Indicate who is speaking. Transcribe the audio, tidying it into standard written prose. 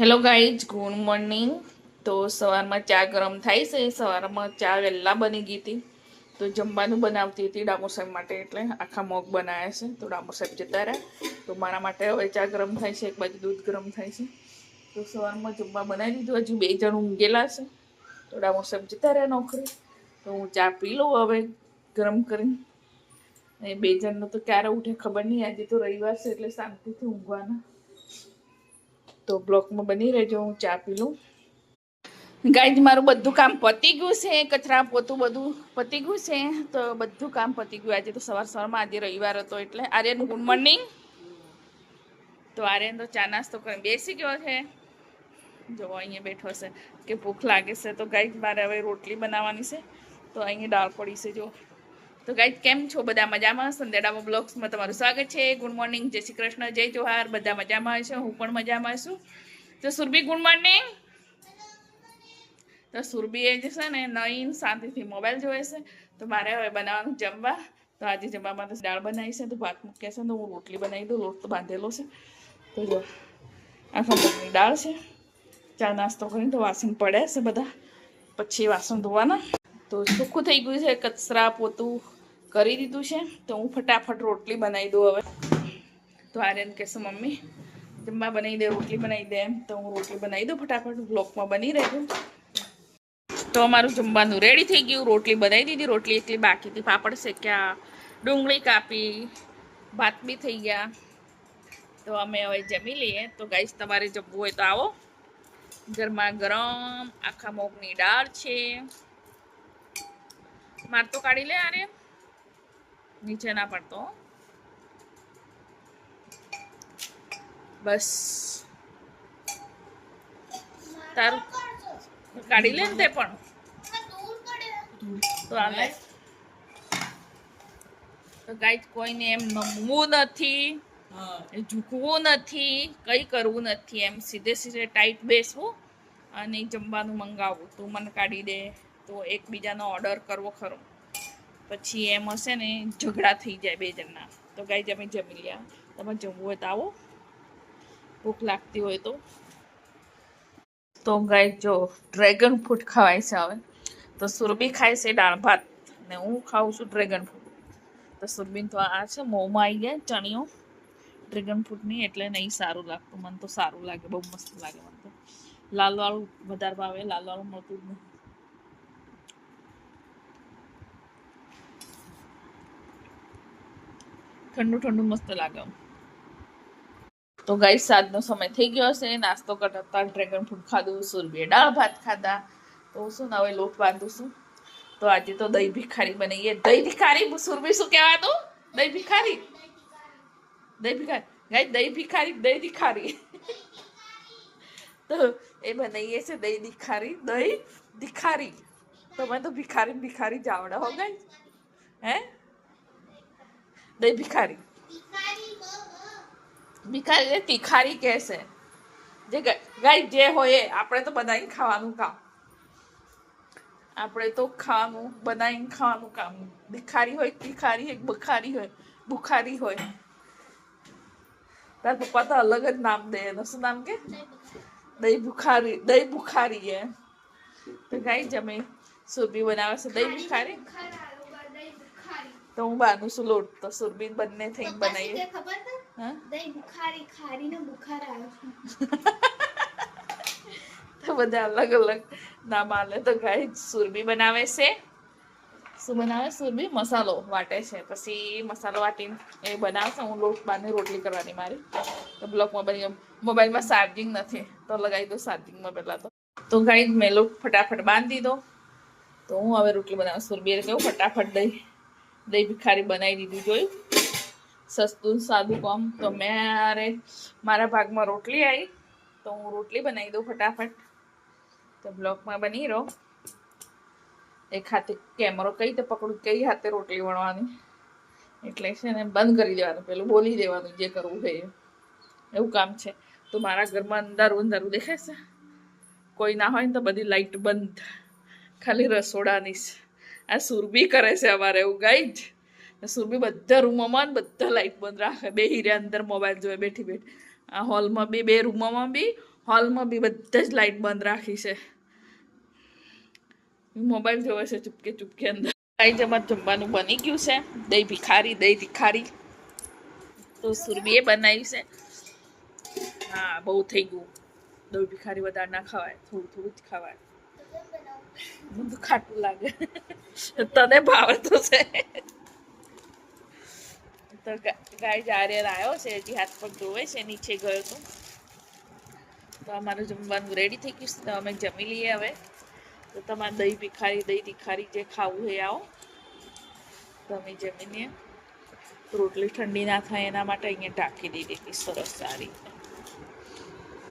Speaker 1: Hello guys, good morning. તો સવારમાં ચા ગરમ થાય છે. સવારમાં ચા વહેલા બની ગઈ હતી, તો જમવાનું બનાવતી હતી ડામોર સાહેબ માટે, એટલે આખા મગ બનાવ્યા છે. તો ડામોર સાહેબ જતા રહ્યા, તો મારા માટે હવે ચા ગરમ થાય છે, એક બાજુ દૂધ ગરમ થાય છે. તો સવારમાં જમવા બનાવી દીધું. હજુ 2 જણ ઊંઘેલા છે, તો ડામોર સાહેબ જતા રહ્યા નોકરી. તો હું ચા પી લઉં હવે ગરમ કરીને. એ 2 જણનો તો ક્યારે ઉઠે ખબર નહીં. આજે તો રવિવાર છે એટલે શાંતિથી ઊંઘવાના. તો બ્લોકમાં બની રહેજો, હું ચા પી લઉં. ગાઈઝ, મારું બધું કામ પતી ગયું છે. કચરા પોતું બધું પતી ગયું છે. તો બધું કામ પતી ગયું. આજે તો સવારમાં, આજે રવિવાર હતો એટલે. Aryan, good morning. તો આર્યન તો ચા નાસ્તો કરીને બેસી ગયો છે. જો અહીંયા બેઠો છે કે ભૂખ લાગે છે. તો ગાઈઝ, મારે હવે રોટલી બનાવવાની છે. તો અહીંયા દાળ પડી છે જો. તો ગાઈઝ, કેમ છો બધા? મજામાં? સંદેડામાં બ્લોગ્સમાં તમારું સ્વાગત છે. ગુડ મોર્નિંગ, જય શ્રી કૃષ્ણ, જય જોહાર. બધા મજામાં હશે, હું પણ મજામાં છું. તો સુરભી, ગુડ મોર્નિંગ. તો સુરભી એ જે છે ને નઈન શાંતિથી મોબાઈલ જોવે છે. તો મારે હવે બનાવવાનું જમવા. તો આજે જમવામાં તો દાળ બનાવી છે, તો ભાત મૂકે છે. તો હું રોટલી બનાવી દઉં. લોટ તો બાંધેલો છે. તો જો આખા મગની દાળ છે. ચા નાસ્તો કરીને તો વાસણ પડે છે બધા, પછી વાસણ ધોવાના. તો ચોખ્ખું થઈ ગયું છે, કચરા પોતું કરી દીધું છે. તો હું ફટાફટ રોટલી બનાવી દઉં હવે. તો આર્યન કહેશે મમ્મી જમવા બનાવી દે, રોટલી બનાવી દે. એમ તો હું રોટલી બનાવી દઉં ફટાફટ. બ્લોકમાં બની રહેજો. તો અમારું જમવાનું રેડી થઈ ગયું. રોટલી બનાવી દીધી, રોટલી એકલી બાકી હતી. પાપડ શેક્યા, ડુંગળી કાપી, ભાત બી થઈ ગયા. તો અમે હવે જમી લઈએ. તો ગાઈસ, તમારે જમવું હોય તો આવો. ગરમા ગરમ આખા મગની દાળ છે. માર તો કાઢી લે આરે, નીચે ના પડતો. બસ તારું કાઢી લે ને તે પણ. તો આલે. તો ગાઈસ, કોઈને એમ નમવું નથી, ઝૂકવું નથી, કંઈ કરવું નથી. એમ સીધે સીધે ટાઈટ બેસવું અને જમવાનું મંગાવવું. તું મને કાઢી દે, તો એકબીજાનો ઓર્ડર કરવો ખરો. પછી એમ હશે ને ઝઘડા થઈ જાય 2 જણના. તો ગાઈસ, અમે જમી લ્યા. તમે જમવું હોય તો આવો, ભૂખ લાગતી હોય તો. તો ગાઈસ, જો ડ્રેગન ફ્રૂટ ખવાય છે હવે. તો સુરભી ખાય છે દાળ ભાત, ને હું ખાઉં છું ડ્રેગન ફ્રૂટ. તો સુરબીન તો આ છે મોંમાં આવી ગયા ચણીઓ ડ્રેગન ફ્રૂટની, એટલે નહીં સારું લાગતું. મને તો સારું લાગે, બહુ મસ્ત લાગે મને તો. લાલ વાળું વધારે ભાવે, લાલ વાળું મળતું જ નહીં. ઠંડુ ઠંડુ મસ્ત લાગે. તો ગાઈસ, સાંજનો સમય થઈ ગયો હશે. નાસ્તો કરતા ડ્રેગન ફ્રૂટ ખાધું, સુરભીએ દાળ ભાત ખાધા. તો શું હવે લોટ બાંધું છું. તો આજે તો દહીં ભિખારી બનાવીએ. દહીં ભિખારી, સુરભી શું કહેવાતું? દહીં ભિખારી, દહીં ભિખારી. ગાઈસ, દહીં ભિખારી, દહીં ભિખારી. તો એ બનાવીએ છે દહીં ભિખારી, દહીં ભિખારી. તમે તો ભિખારી ભિખારી જ આવડે હો ગાઈસ. હે, દહીં ભિખારી. ભિખારી તિખારી કહેશે. જે ગાઈસ જે હોય એ, આપણે તો બનાવીને ખાવાનું કામ. આપણે તો ખાવાનું બનાવીને ખાવાનું કામ. ભિખારી હોય, તિખારી હોય, બખારી હોય, બુખારી હોય. તાર પપ્પા તો અલગ જ નામ દે. એનું શું નામ કે? દહીં બુખારી, દહીં બુખારી એ. તો ગાઈસ, જમે સુરભી બનાવે છે દહીં બુખારી. તો હું બાંધું છું લોટ. તો સુરભી બંને થઈને બનાવીએ.
Speaker 2: દહીં બુખારી ખારીને બુખાર આવે.
Speaker 1: તો બધા અલગ અલગ નામ આલે. તો ગાઈસ, સુરભી બનાવે છે. શું બનાવે સુરભી? મસાલો વાટે છે. પછી મસાલો વાટીને એ બનાવશે. હું લોટ બાંધી રોટલી કરવાની મારી. તો બ્લોકમાં બની. મોબાઈલમાં ચાર્જિંગ નથી, તો લગાવી દો ચાર્જિંગમાં પહેલાં. તો ગાઈસ, મેં લોટ ફટાફટ બાંધી દો. તો હું હવે રોટલી બનાવું. સુરભીએ કેવું ફટાફટ દહીં ભિખારી બનાવી દીધું. જોયું? સસ્તું સાદું કામ. તો મારા ભાગમાં રોટલી આવી, તો હું રોટલી બનાવી દઉં ફટાફટ. તો બ્લોકમાં બની રહો. એક હાથે કેમેરો કઈ રીતે પકડું, કઈ હાથે રોટલી વણવાની, એટલે છે ને બંધ કરી દેવાનું, પેલું બોલી દેવાનું જે કરવું છે એવું કામ છે. તો મારા ઘરમાં અંધારું અંધારું દેખાય છે. કોઈ ના હોય ને તો બધી લાઈટ બંધ, ખાલી રસોડાની. આ સુરભી કરે છે અમારે એવું ગાઈડ. સુરભી બધા રૂમોમાં બધા લાઈટ બંધ રાખે. બે હીરે અંદર મોબાઈલ જોવે બેઠી બેઠી. આ હોલમાં બી, 2 રૂમોમાં બી, હોલમાં બી બધા જ લાઇટ બંધ રાખી છે. મોબાઈલ જોવે છે ચૂપકે ચૂપકે અંદર. કાંઈ જમત જમવાનું બની ગયું છે. દહીં તીખારી તો સુરભીએ બનાવી છે. હા બહુ થઈ ગયું. દહીં ભિખારી વધારે ના ખવાય, થોડું થોડું જ ખવાય. મને તો ખાટું લાગે. તને ભાવે તો છે. તો ગાય જારેર આવ્યો છે, હજી હાથ પગ ધોવે છે, નીચે ગયો તો અમારું જમવાનું રેડી થઈ ગયું છે. તો અમે જમી લઈએ હવે. તો તમારે દહીં તીખારી જે ખાવું એ આવો. તો અમે જમીને રોટલી ઠંડી ના થાય એના માટે અહીંયા ઢાંકી દીધી હતી સરસ સારી.